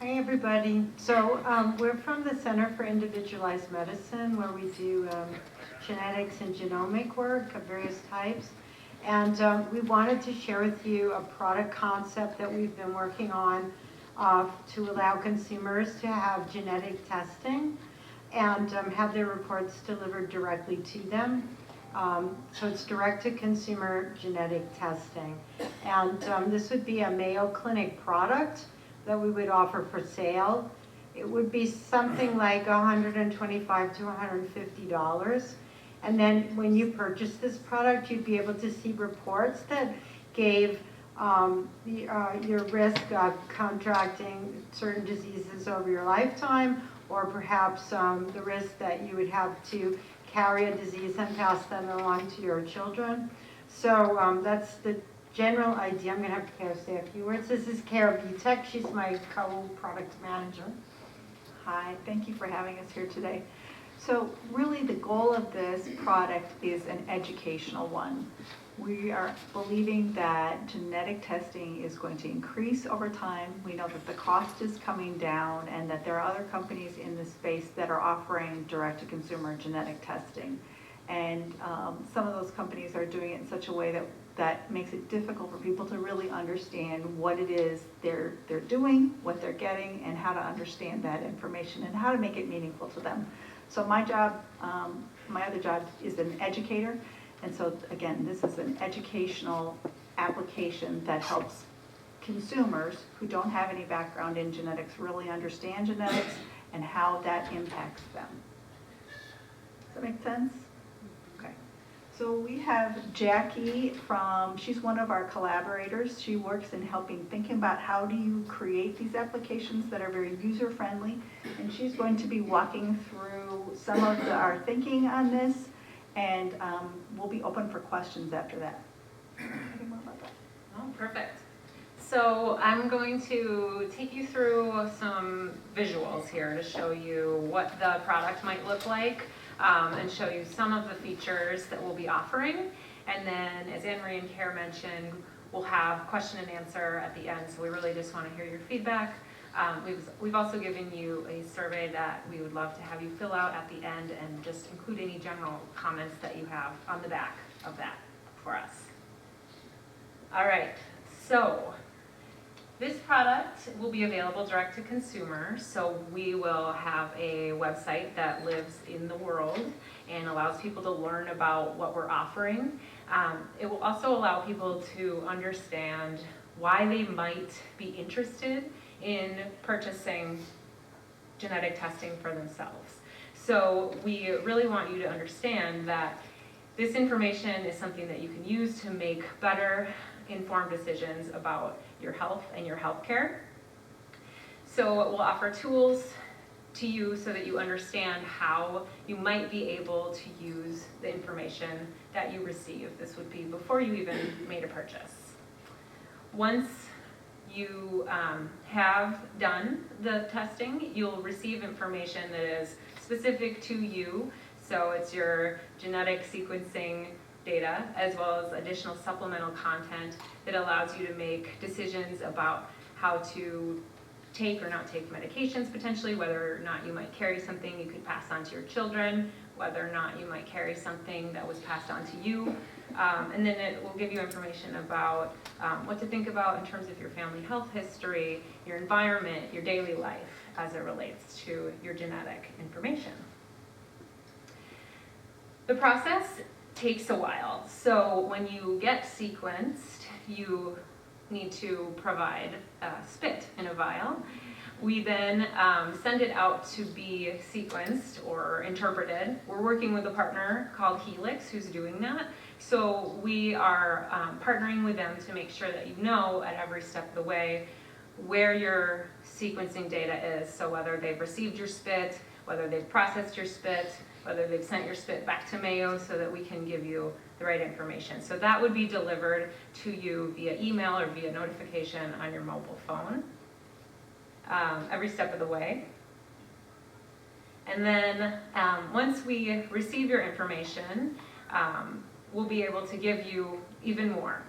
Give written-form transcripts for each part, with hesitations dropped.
Hey everybody. So we're from the Center for Individualized Medicine, where we do genetics and genomic work of various types. And we wanted to share with you a product concept that we've been working on to allow consumers to have genetic testing and have their reports delivered directly to them. So it's direct-to-consumer genetic testing. And this would be a Mayo Clinic product that we would offer for sale. It would be something like $125 to $150. And then when you purchase this product, you'd be able to see reports that gave your risk of contracting certain diseases over your lifetime, or perhaps the risk that you would have to carry a disease and pass that along to your children. So that's the general idea. I'm going to have Carol say a few words. This is Carol Vitek. She's my co-product manager. Hi, thank you for having us here today. So really the goal of this product is an educational one. We are believing that genetic testing is going to increase over time. We know that the cost is coming down and that there are other companies in this space that are offering direct-to-consumer genetic testing. And some of those companies are doing it in such a way that makes it difficult for people to really understand what it is they're doing, what they're getting, and how to understand that information and how to make it meaningful to them. So my job, my other job is an educator. And so again, this is an educational application that helps consumers who don't have any background in genetics really understand genetics and how that impacts them. Does that make sense? Okay. So we have Jackie she's one of our collaborators. She works in helping thinking about how do you create these applications that are very user-friendly. And she's going to be walking through some of our thinking on this. And we'll be open for questions after that. Any more about that? Oh, perfect. So I'm going to take you through some visuals here to show you what the product might look like and show you some of the features that we'll be offering. And then, as Anne-Marie and Kara mentioned, we'll have question and answer at the end. So we really just want to hear your feedback. We've also given you a survey that we would love to have you fill out at the end and just include any general comments that you have on the back of that for us. All right, so this product will be available direct to consumer. So we will have a website that lives in the world and allows people to learn about what we're offering. It will also allow people to understand why they might be interested in purchasing genetic testing for themselves. So we really want you to understand that this information is something that you can use to make better informed decisions about your health and your healthcare. So we'll offer tools to you so that you understand how you might be able to use the information that you receive. This would be before you even made a purchase. Once you have done the testing, you'll receive information that is specific to you. So it's your genetic sequencing data, as well as additional supplemental content that allows you to make decisions about how to take or not take medications potentially, whether or not you might carry something you could pass on to your children, whether or not you might carry something that was passed on to you. And then it will give you information about what to think about in terms of your family health history, your environment, your daily life as it relates to your genetic information. The process takes a while. So when you get sequenced, you need to provide spit in a vial. We then send it out to be sequenced or interpreted. We're working with a partner called Helix who's doing that. So we are partnering with them to make sure that you know at every step of the way where your sequencing data is. So whether they've received your spit, whether they've processed your spit, whether they've sent your spit back to Mayo so that we can give you the right information. So that would be delivered to you via email or via notification on your mobile phone every step of the way. And then once we receive your information, we'll be able to give you even more.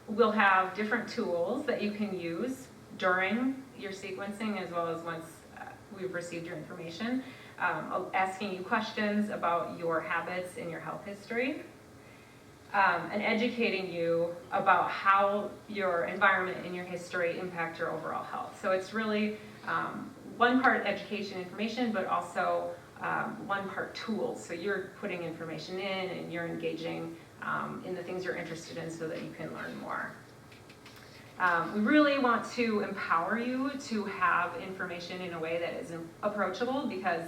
We'll have different tools that you can use during your sequencing as well as once we've received your information, asking you questions about your habits and your health history, and educating you about how your environment and your history impact your overall health. So it's really one part education information, but also one part tools. So you're putting information in and you're engaging in the things you're interested in so that you can learn more. We really want to empower you to have information in a way that is approachable because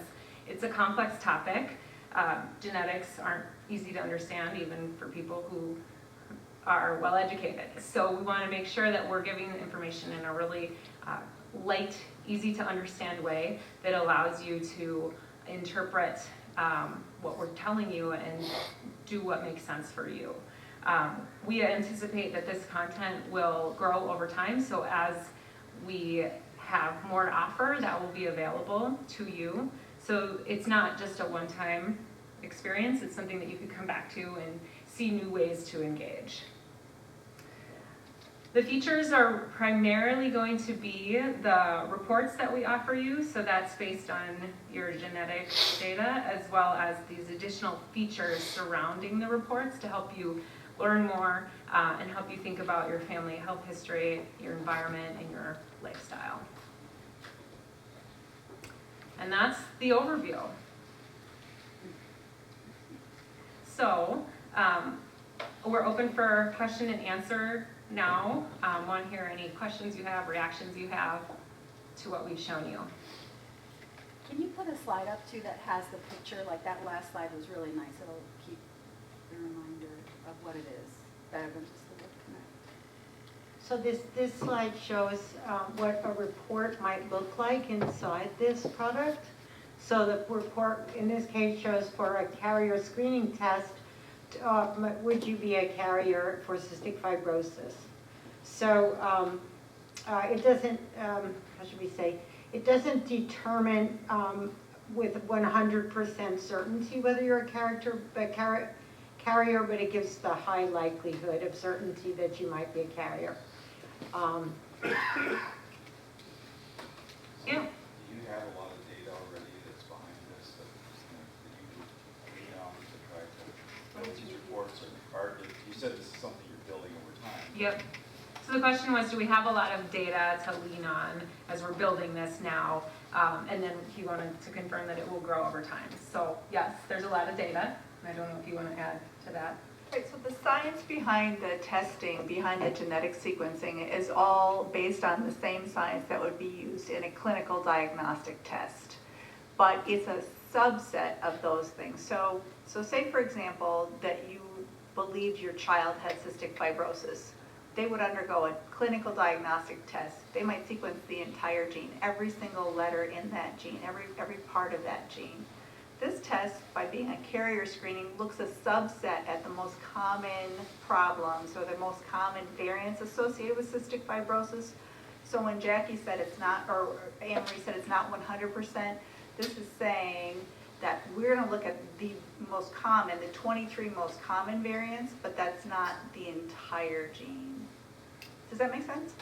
it's a complex topic. Genetics aren't easy to understand even for people who are well educated. So we want to make sure that we're giving the information in a really light, easy to understand way that allows you to interpret what we're telling you and do what makes sense for you. We anticipate that this content will grow over time, so as we have more to offer, that will be available to you. So it's not just a one-time experience, it's something that you can come back to and see new ways to engage. The features are primarily going to be the reports that we offer you, so that's based on your genetic data, as well as these additional features surrounding the reports to help you learn more and help you think about your family health history, your environment, and your lifestyle. And that's the overview. So we're open for question and answer now. Want to hear any questions you have, reactions you have to what we've shown you. Can you put a slide up too that has the picture? Like that last slide was really nice. It'll keep the reminder of what it is, better than just the word connect. So this slide shows what a report might look like inside this product. So the report in this case shows for a carrier screening test, would you be a carrier for cystic fibrosis? So it doesn't, how should we say, it doesn't determine with 100% certainty whether you're a carrier, but it gives the high likelihood of certainty that you might be a carrier. Yeah. Do you have a lot of data already that's behind this that you lean on to try to build these reports, or you said this is something you're building over time? Yep. So the question was, do we have a lot of data to lean on as we're building this now? And then he wanted to confirm that it will grow over time. So yes, there's a lot of data. I don't know if you want to add to that. Right, so the science behind the testing, behind the genetic sequencing is all based on the same science that would be used in a clinical diagnostic test. But it's a subset of those things. So say for example that you believed your child had cystic fibrosis. They would undergo a clinical diagnostic test. They might sequence the entire gene, every single letter in that gene, every part of that gene. This test, by being a carrier screening, looks a subset at the most common problems or the most common variants associated with cystic fibrosis. So when Jackie said it's not, or Anne-Marie said it's not 100%, this is saying that we're going to look at the most common, the 23 most common variants, but that's not the entire gene. Does that make sense?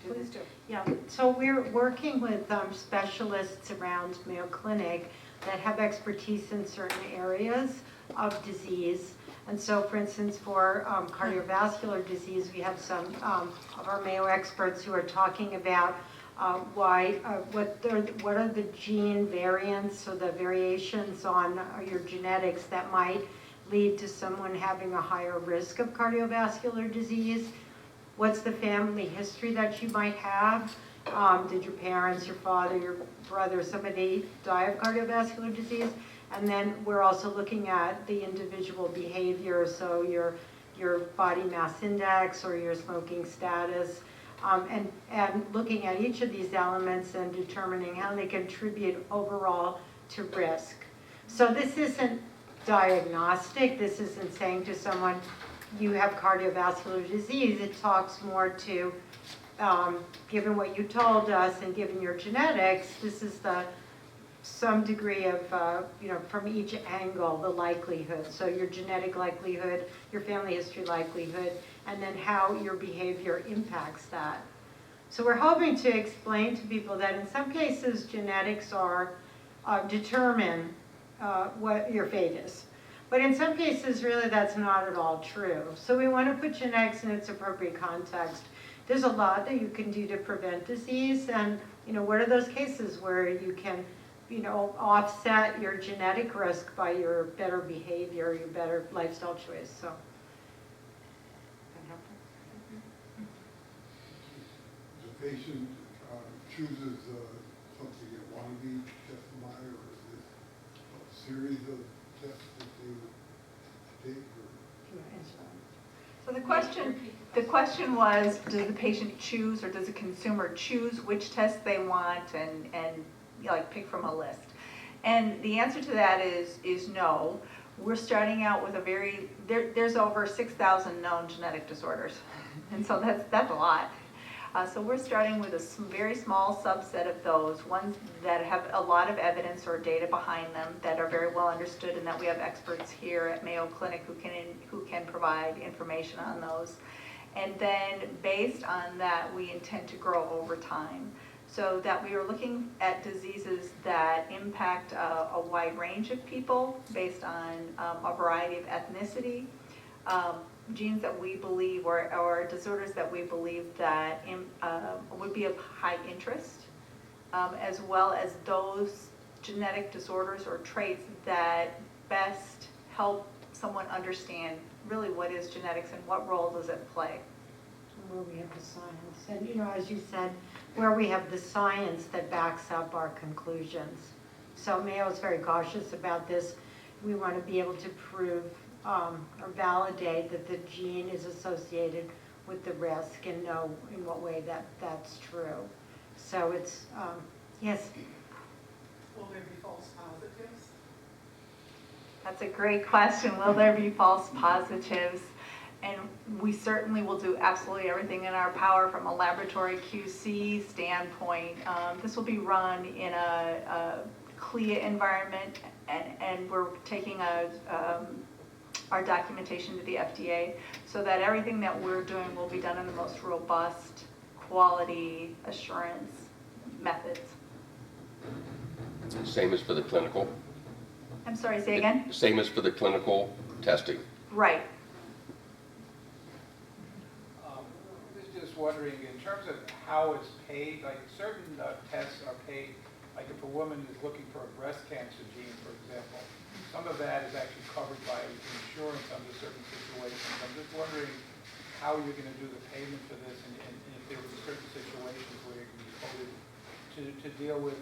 Please do. Yeah, so we're working with specialists around Mayo Clinic that have expertise in certain areas of disease. And so, for instance, for cardiovascular disease, we have some of our Mayo experts who are talking about what are the gene variants or the variations on your genetics that might lead to someone having a higher risk of cardiovascular disease. What's the family history that you might have? Did your parents, your father, your brother, somebody die of cardiovascular disease? And then we're also looking at the individual behavior, so your body mass index or your smoking status, and looking at each of these elements and determining how they contribute overall to risk. So this isn't diagnostic. This isn't saying to someone, you have cardiovascular disease. It talks more to, given what you told us and given your genetics, this is some degree of, from each angle, the likelihood. So your genetic likelihood, your family history likelihood, and then how your behavior impacts that. So we're hoping to explain to people that in some cases genetics are determine what your fate is. But in some cases, really, that's not at all true. So we want to put genetics in its appropriate context. There's a lot that you can do to prevent disease, and what are those cases where you can, offset your genetic risk by your better behavior, your better lifestyle choice. So. The patient chooses something they want to be tested by, or is this a series of tests that they take? So the question was, does the patient choose, or does the consumer choose which test they want and pick from a list? And the answer to that is no. We're starting out with there's over 6,000 known genetic disorders, and so that's a lot. So we're starting with a very small subset of those, ones that have a lot of evidence or data behind them, that are very well understood, and that we have experts here at Mayo Clinic who can provide information on those. And then based on that, we intend to grow over time, so that we are looking at diseases that impact a wide range of people based on a variety of ethnicity, genes that we believe, or disorders that we believe that would be of high interest, as well as those genetic disorders or traits that best help someone understand really what is genetics and what role does it play. Where we have the science, and as you said, where we have the science that backs up our conclusions. So Mayo is very cautious about this. We want to be able to prove or validate that the gene is associated with the risk and know in what way that's true. So it's, yes? Will there be false positives? That's a great question. Will there be false positives? And we certainly will do absolutely everything in our power from a laboratory QC standpoint. This will be run in a CLIA environment, and we're taking our documentation to the FDA, so that everything that we're doing will be done in the most robust quality assurance methods. Same as for the clinical? I'm sorry, say again? Same as for the clinical testing? Right. I was just wondering, in terms of how it's paid, like certain tests are paid, like if a woman is looking for a breast cancer gene, for example, some of that is actually covered by insurance under certain situations. I'm just wondering how you're going to do the payment for this, and if there were certain situations where it can be coded to deal with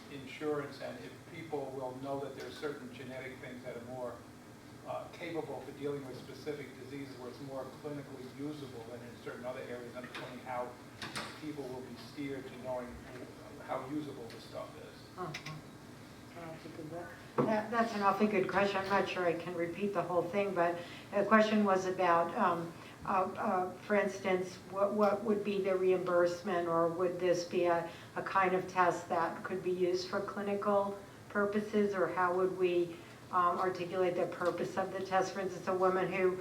insurance, and if people will know that there are certain genetic things that are more capable for dealing with specific diseases where it's more clinically usable than in certain other areas. I'm just wondering how people will be steered to knowing how usable the stuff is. That's an awfully good question. I'm not sure I can repeat the whole thing, but the question was about, for instance, what would be the reimbursement, or would this be a kind of test that could be used for clinical purposes, or how would we articulate the purpose of the test? For instance, a woman who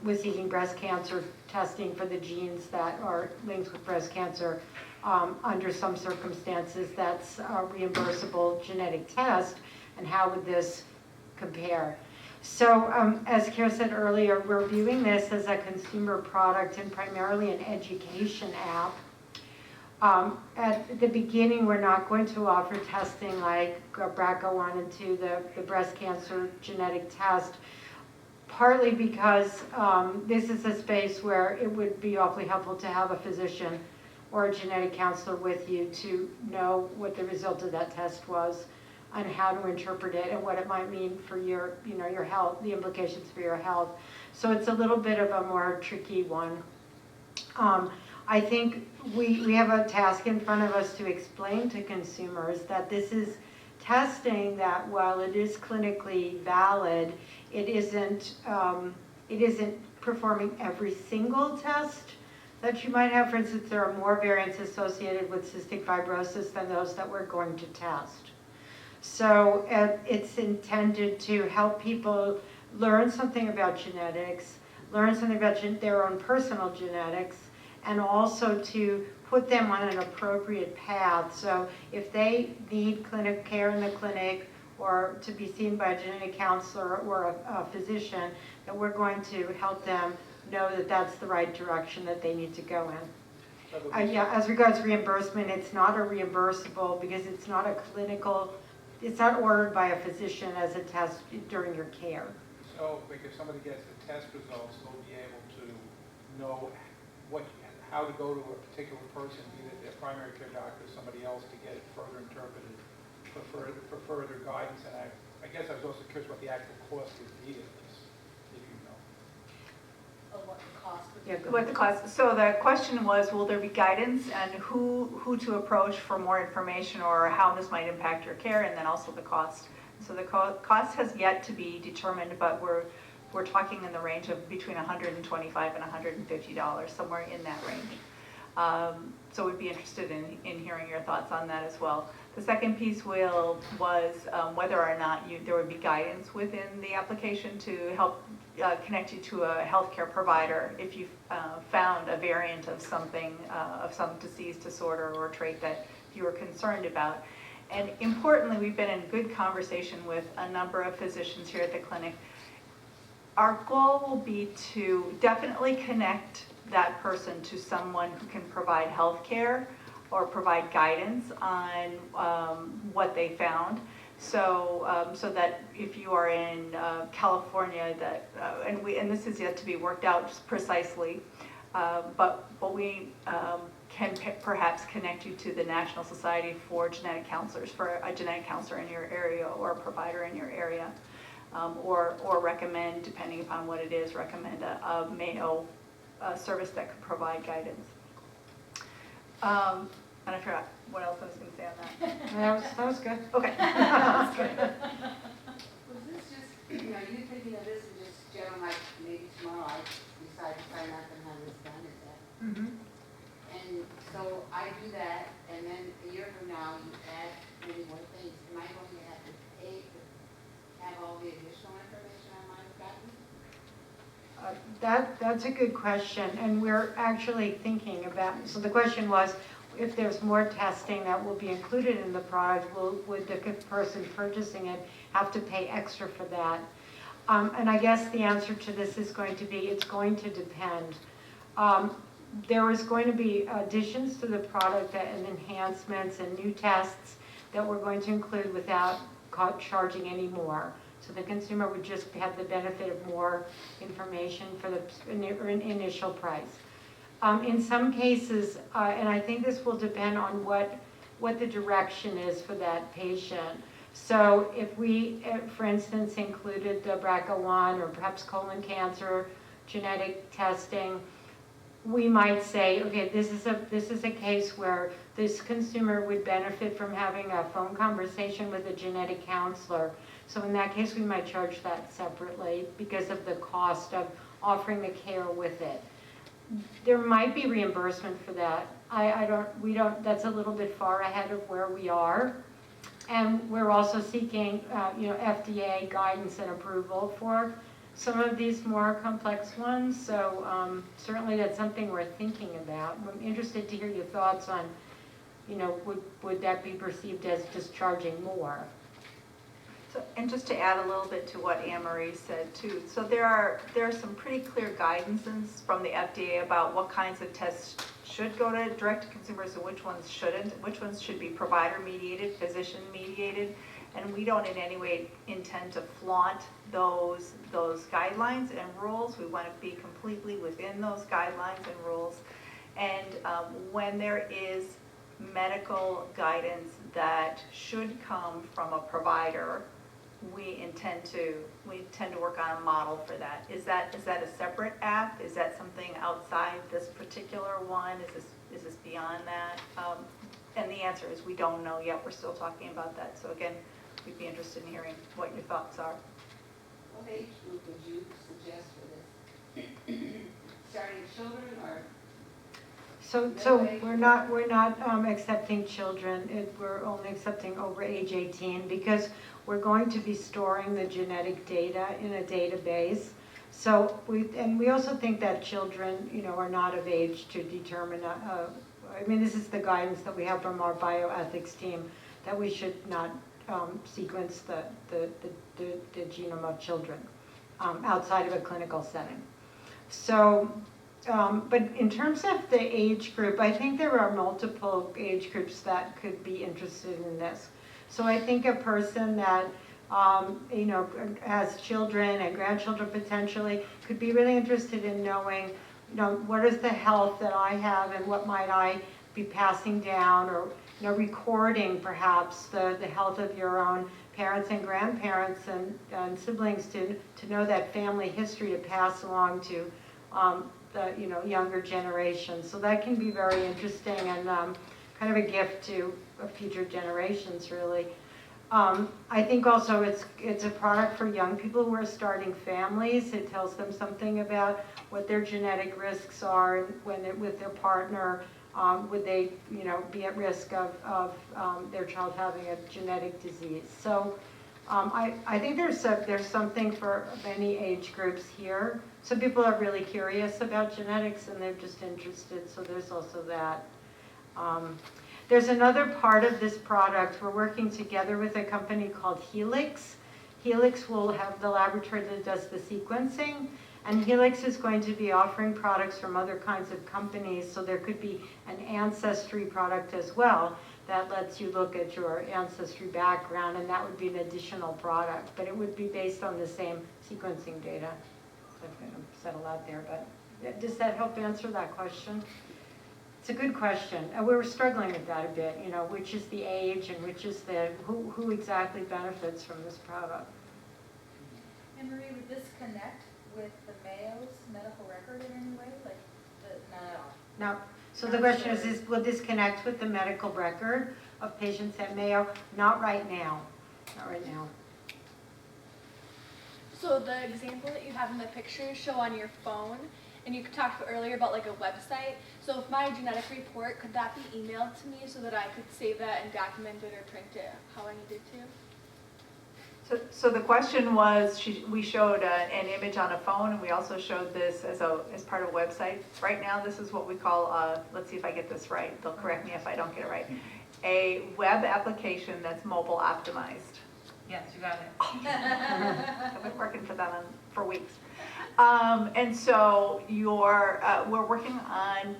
was seeking breast cancer testing for the genes that are linked with breast cancer, under some circumstances, that's a reimbursable genetic test, and how would this compare? So as Kara said earlier, we're viewing this as a consumer product and primarily an education app. At the beginning, we're not going to offer testing like BRCA1 and 2, the breast cancer genetic test, partly because this is a space where it would be awfully helpful to have a physician or a genetic counselor with you to know what the result of that test was and how to interpret it and what it might mean for your health, the implications for your health. So it's a little bit of a more tricky one. I think we have a task in front of us to explain to consumers that this is testing that, while it is clinically valid, it isn't performing every single test that you might have. For instance, there are more variants associated with cystic fibrosis than those that we're going to test. So it's intended to help people learn something about genetics, learn something about their own personal genetics, and also to put them on an appropriate path. So if they need clinic care in the clinic or to be seen by a genetic counselor or a physician, that we're going to help them know that that's the right direction that they need to go in. Yeah, as regards reimbursement, it's not a reimbursable because it's not a clinical, it's not ordered by a physician as a test during your care. So, like if somebody gets the test results, they'll be able to know how to go to a particular person, either their primary care doctor or somebody else, to get it further interpreted for further guidance. And I guess I was also curious what the actual cost would be of this, if you know. What the cost would be. Yeah, What the cost, so the question was, will there be guidance and who to approach for more information or how this might impact your care, and then also the cost. So the cost has yet to be determined, but we're talking in the range of between $125 and $150, somewhere in that range. So we'd be interested in hearing your thoughts on that as well. The second piece was whether or not there would be guidance within the application to help connect you to a healthcare provider if you found a variant of something, of some disease, disorder, or trait that you were concerned about. And importantly, we've been in good conversation with a number of physicians here at the clinic. Our goal will be to definitely connect that person to someone who can provide health care or provide guidance on what they found. So, so that if you are in California, that and this is yet to be worked out precisely, but we can perhaps connect you to the National Society for Genetic Counselors, for a genetic counselor in your area or a provider in your area, or recommend, depending upon what it is, recommend a Mayo service that could provide guidance. And I forgot what else I was going to say on that. That was good. Okay. Was this just, you thinking of this and just general, like maybe tomorrow I decide to sign up and have this done, is that? Mm-hmm. And so I do that, and then a year from now you add many more things. Am I going to have to pay to have all the additional information I might have gotten? That's a good question, and we're actually thinking about, so the question was, if there's more testing that will be included in the product, would the person purchasing it have to pay extra for that? And I guess the answer to this is going to be, it's going to depend. There is going to be additions to the product and enhancements and new tests that we're going to include without charging any more. So the consumer would just have the benefit of more information for the initial price. In some cases, and I think this will depend on what the direction is for that patient. So if we, for instance, included the BRCA1 or perhaps colon cancer genetic testing, we might say, okay, this is a case where this consumer would benefit from having a phone conversation with a genetic counselor. So in that case, we might charge that separately because of the cost of offering the care with it. There might be reimbursement for that. We don't, that's a little bit far ahead of where we are. And we're also seeking, FDA guidance and approval for some of these more complex ones. So certainly that's something we're thinking about. I'm interested to hear your thoughts on, would that be perceived as just charging more? So, and just to add a little bit to what Anne-Marie said too, so there are some pretty clear guidances from the FDA about what kinds of tests should go to direct to consumers and which ones shouldn't, which ones should be provider mediated, physician mediated, and we don't in any way intend to flaunt those guidelines and rules. We want to be completely within those guidelines and rules. And when there is medical guidance that should come from a provider, we intend to work on a model for that. Is that a separate app? Is that something outside this particular one? Is this beyond that? And the answer is we don't know yet. We're still talking about that. So again, we'd be interested in hearing what your thoughts are. What age group would you suggest for this? Starting children or? So we're not accepting children. We're only accepting over age 18 because we're going to be storing the genetic data in a database. So we also think that children, are not of age to determine, I mean, this is the guidance that we have from our bioethics team, that we should not sequence the genome of children outside of a clinical setting. So, but in terms of the age group, I think there are multiple age groups that could be interested in this. So I think a person that has children and grandchildren potentially could be really interested in knowing, what is the health that I have and what might I be passing down, or recording perhaps the health of your own parents and grandparents and siblings to know that family history to pass along to the younger generations. So that can be very interesting and kind of a gift to future generations, really. I think also it's a product for young people who are starting families. It tells them something about what their genetic risks are when with their partner. Would they, be at risk of their child having a genetic disease? So I think there's something for many age groups here. Some people are really curious about genetics and they're just interested, so there's also that. There's another part of this product. We're working together with a company called Helix. Helix will have the laboratory that does the sequencing, and Helix is going to be offering products from other kinds of companies, so there could be an ancestry product as well that lets you look at your ancestry background, and that would be an additional product, but it would be based on the same sequencing data. I've kind of said a lot there, but does that help answer that question? It's a good question, and we were struggling with that a bit, which is the age and which is who exactly benefits from this product. And Marie, would this connect with the Mayo's medical record in any way? Not at all? No. So the question is, will this connect with the medical record of patients at Mayo? Not right now. Not right now. So the example that you have in the picture show on your phone, and you talked earlier about like a website. So if my genetic report, could that be emailed to me so that I could save that and document it or print it how I needed to? So the question was, we showed an image on a phone, and we also showed this as part of a website. Right now, this is what we call, let's see if I get this right. They'll correct me if I don't get it right. A web application that's mobile optimized. Yes, you got it. I've been working for them for weeks. And so we're working on,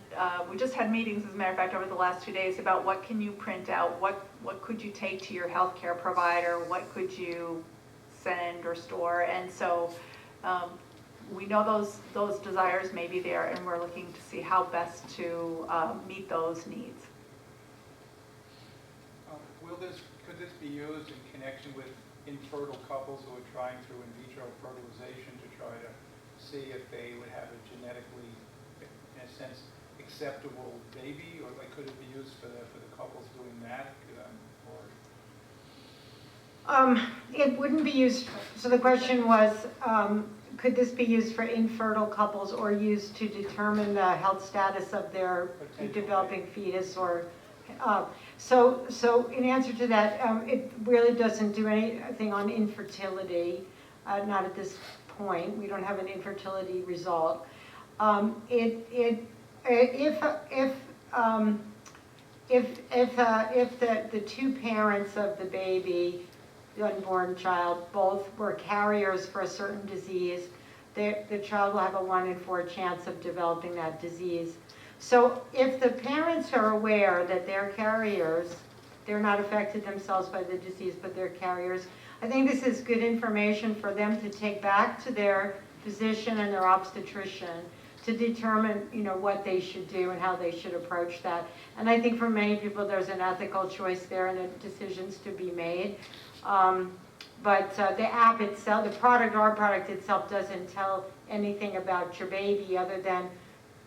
we just had meetings, as a matter of fact, over the last 2 days about what can you print out, what could you take to your healthcare provider, what could you send or store. And so we know those desires may be there, and we're looking to see how best to meet those needs. Could this be used in connection with infertile couples who are trying through in vitro fertilization to try to see if they would have a genetically, in a sense, acceptable baby, or could it be used for the couples doing that? It wouldn't be used. So the question was, could this be used for infertile couples or used to determine the health status of their developing fetus or? So in answer to that, it really doesn't do anything on infertility, not at this point. We don't have an infertility result. If the two parents of the baby, the unborn child, both were carriers for a certain disease, the child will have a 1 in 4 chance of developing that disease. So if the parents are aware that they're carriers, they're not affected themselves by the disease, but they're carriers, I think this is good information for them to take back to their physician and their obstetrician to determine, what they should do and how they should approach that. And I think for many people, there's an ethical choice there and decisions to be made. But the app itself, our product itself doesn't tell anything about your baby other than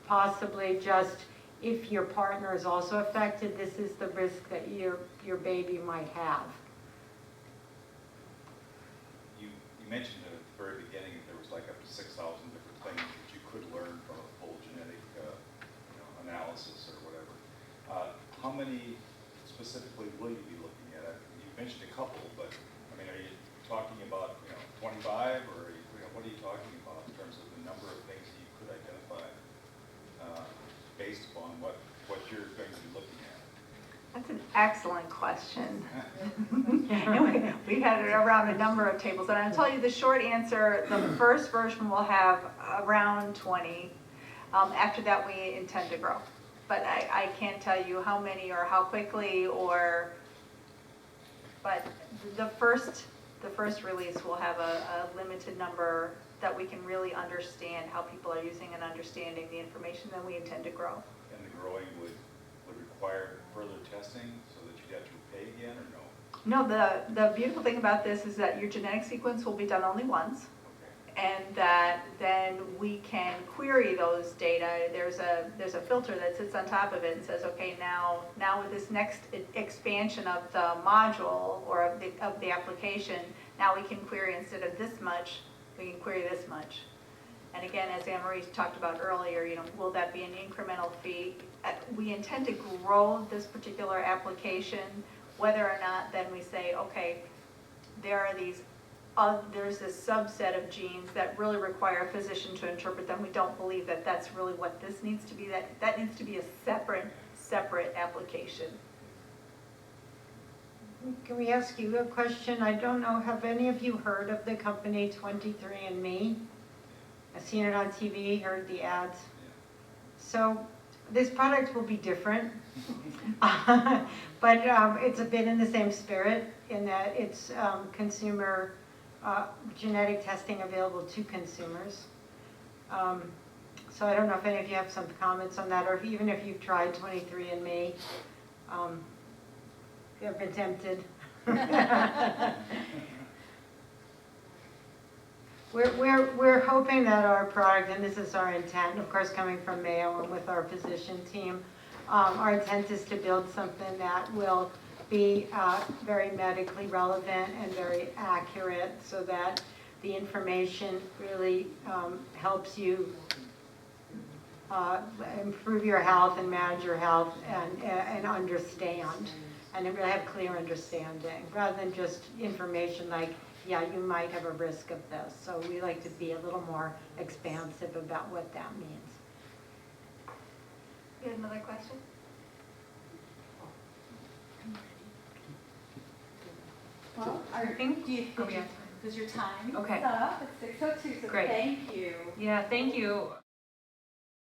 possibly just if your partner is also affected, this is the risk that your baby might have. You mentioned at the very beginning that there was up to 6,000 different things that you could learn from a full genetic analysis or whatever. How many specifically will you be looking at? You mentioned a couple, but are you talking about 25 or what are you talking about in terms of based upon what you're going to be looking at? That's an excellent question. And we've had it around a number of tables, and I'll tell you the short answer, the first version will have around 20. After that, we intend to grow. But I can't tell you how many or how quickly but the first release will have a limited number that we can really understand how people are using and understanding the information that we intend to grow. And the growing would require further testing so that you'd have to pay again, or no? No, the beautiful thing about this is that your genetic sequence will be done only once, and that then we can query those data. There's a filter that sits on top of it and says, okay, now with this next expansion of the module or of the application, now we can query instead of this much, we can query this much. And again, as Anne-Marie talked about earlier, will that be an incremental fee? We intend to grow this particular application, whether or not then we say, okay, there's this subset of genes that really require a physician to interpret them. We don't believe that that's really what this needs to be. That needs to be a separate application. Can we ask you a question? I don't know, have any of you heard of the company 23andMe? I've seen it on TV, heard the ads. So this product will be different, but it's a bit in the same spirit in that it's consumer genetic testing available to consumers. So I don't know if any of you have some comments on that, or even if you've tried 23andMe, if you've been tempted. We're hoping that our product, and this is our intent, of course coming from Mayo and with our physician team, our intent is to build something that will be very medically relevant and very accurate so that the information really helps you improve your health and manage your health and understand, and really have clear understanding rather than just information like, yeah, you might have a risk of this. So we like to be a little more expansive about what that means. You had another question? Well, does your time Okay. set up? It's 6:02, so Great. thank you. Yeah, thank you.